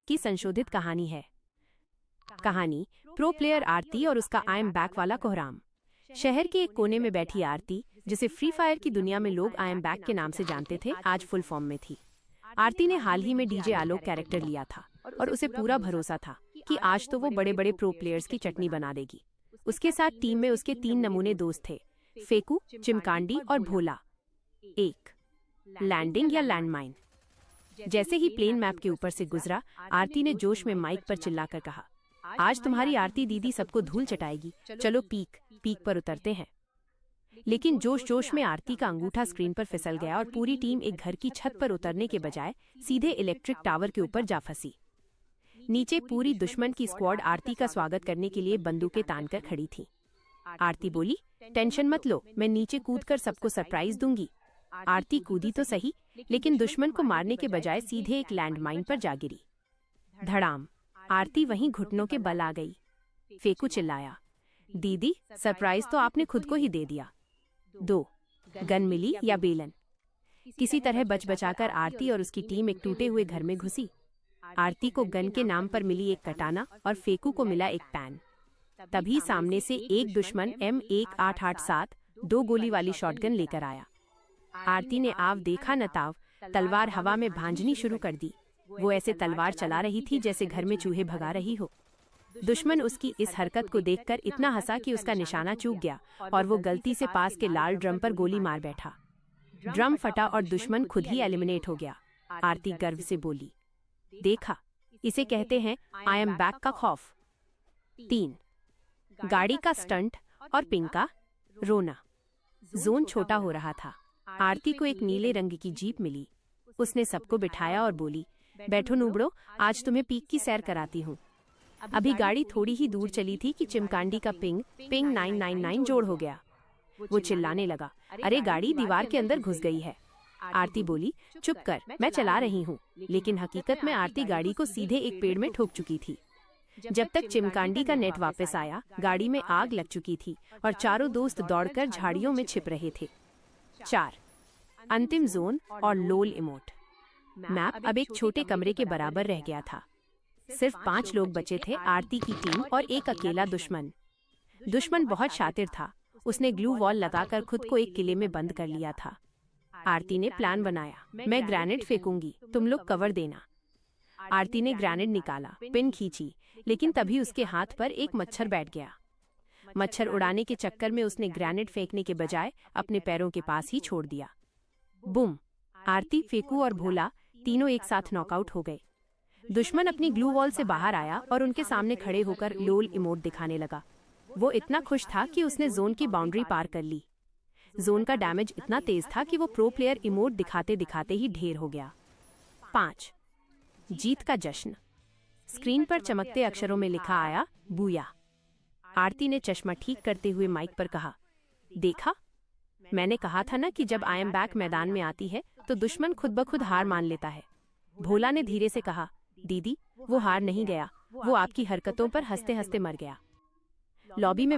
की संशोधित कहानी है। कहानी प्रो प्लेयर आरती और उसका आई एम बैक वाला कोहराम। शहर के एक कोने में बैठी आरती, जिसे फ्री फायर की दुनिया में लोग आई एम बैक के नाम से जानते थे, आज फुल फॉर्म में थी। आरती ने हाल ही में डीजे आलोक कैरेक्टर लिया था और उसे पूरा भरोसा था कि आज तो वो बड़े बड़े प्रो प्लेयर्स की चटनी बना देगी। उसके साथ टीम में उसके 3 नमूने दोस्त थे, फेकू, चिमकांडी और भोला। 1 लैंडिंग या लैंडमाइन। जैसे ही प्लेन मैप के ऊपर से गुजरा, आरती ने जोश में माइक पर चिल्लाकर कहा, आज तुम्हारी आरती दीदी सबको धूल चटाएगी, चलो पीक पर उतरते हैं। लेकिन जोश जोश में आरती का अंगूठा स्क्रीन पर फिसल गया और पूरी टीम एक घर की छत पर उतरने के बजाय सीधे इलेक्ट्रिक टावर के ऊपर जा फंसी। नीचे पूरी दुश्मन की स्क्वाड आरती का स्वागत करने के लिए बंदूकें तानकर खड़ी थी। आरती बोली, टेंशन मत लो, मैं नीचे कूदकर सबको सरप्राइज दूंगी। आरती कूदी तो सही, लेकिन दुश्मन को मारने के बजाय सीधे एक लैंडमाइन पर जा गिरी। धड़ाम। आरती वहीं घुटनों के बल आ गई। फेकू चिल्लाया, दीदी सरप्राइज तो आपने खुद को ही दे दिया। 2 गन मिली या बेलन। किसी तरह बच बचाकर आरती और उसकी टीम एक टूटे हुए घर में घुसी। आरती को गन के नाम पर मिली एक कटाना और फेकू को मिला एक पैन। तभी सामने से एक दुश्मन M1887 2 गोली वाली शॉटगन लेकर आया। आरती ने आव देखा न ताव, तलवार हवा में भांजनी शुरू कर दी। वो ऐसे तलवार चला रही थी जैसे घर में चूहे भगा रही हो। दुश्मन उसकी इस हरकत को देखकर इतना हंसा कि उसका निशाना चूक गया और वो गलती से पास के लाल ड्रम पर गोली मार बैठा। ड्रम फटा और दुश्मन खुद ही एलिमिनेट हो गया। आरती गर्व से बोली, देखा, इसे कहते हैं आई एम बैक का खौफ। 3 गाड़ी का स्टंट और पिंक का रोना। जोन छोटा हो रहा था। आरती को एक नीले रंग की जीप मिली। उसने सबको बिठाया और बोली, बैठो नूबड़ो, आज तुम्हें पीक की सैर कराती हूँ। अभी गाड़ी थोड़ी ही दूर चली थी कि चिमकांडी का पिंग 999 जोड़ हो गया। वो चिल्लाने लगा, अरे गाड़ी दीवार के अंदर घुस गई है। आरती बोली, चुप कर, मैं चला रही हूँ। लेकिन हकीकत में आरती गाड़ी को सीधे एक पेड़ में ठोक चुकी थी। जब तक चिमकांडी का नेट वापस आया, गाड़ी में आग लग चुकी थी और चारों दोस्त दौड़कर झाड़ियों में छिप रहे थे। 4 अंतिम जोन और लोल इमोट। मैप अब एक छोटे कमरे के बराबर रह गया था। सिर्फ 5 लोग बचे थे, आरती की टीम और एक अकेला दुश्मन। दुश्मन बहुत शातिर था। उसने ग्लू वॉल लगाकर खुद को एक किले में बंद कर लिया था। आरती ने प्लान बनाया, मैं ग्रेनेड फेंकूंगी, तुम लोग कवर देना। आरती ने ग्रेनेड निकाला, पिन खींची, लेकिन तभी उसके हाथ पर एक मच्छर बैठ गया। मच्छर उड़ाने के चक्कर में उसने ग्रेनेड फेंकने के बजाय अपने पैरों के पास ही छोड़ दिया। बूम। आरती, फेकू और भोला तीनों एक साथ नॉकआउट हो गए। दुश्मन अपनी ग्लू वॉल से बाहर आया और उनके सामने खड़े होकर लोल इमोट दिखाने लगा। वो इतना खुश था कि उसने जोन की बाउंड्री पार कर ली। जोन का डैमेज इतना तेज था कि वो प्रो प्लेयर इमोट दिखाते दिखाते ही ढेर हो गया। 5 जीत का जश्न। स्क्रीन पर चमकते अक्षरों में लिखा आया, बूया। आरती ने चश्मा ठीक करते हुए माइक पर कहा, देखा, मैंने कहा था ना कि जब आई एम बैक मैदान में आती है तो दुश्मन खुद ब खुद हार मान लेता है। भोला ने धीरे से कहा, दीदी वो हार नहीं गया, वो आपकी हरकतों पर हंसते हंसते मर गया। लॉबी में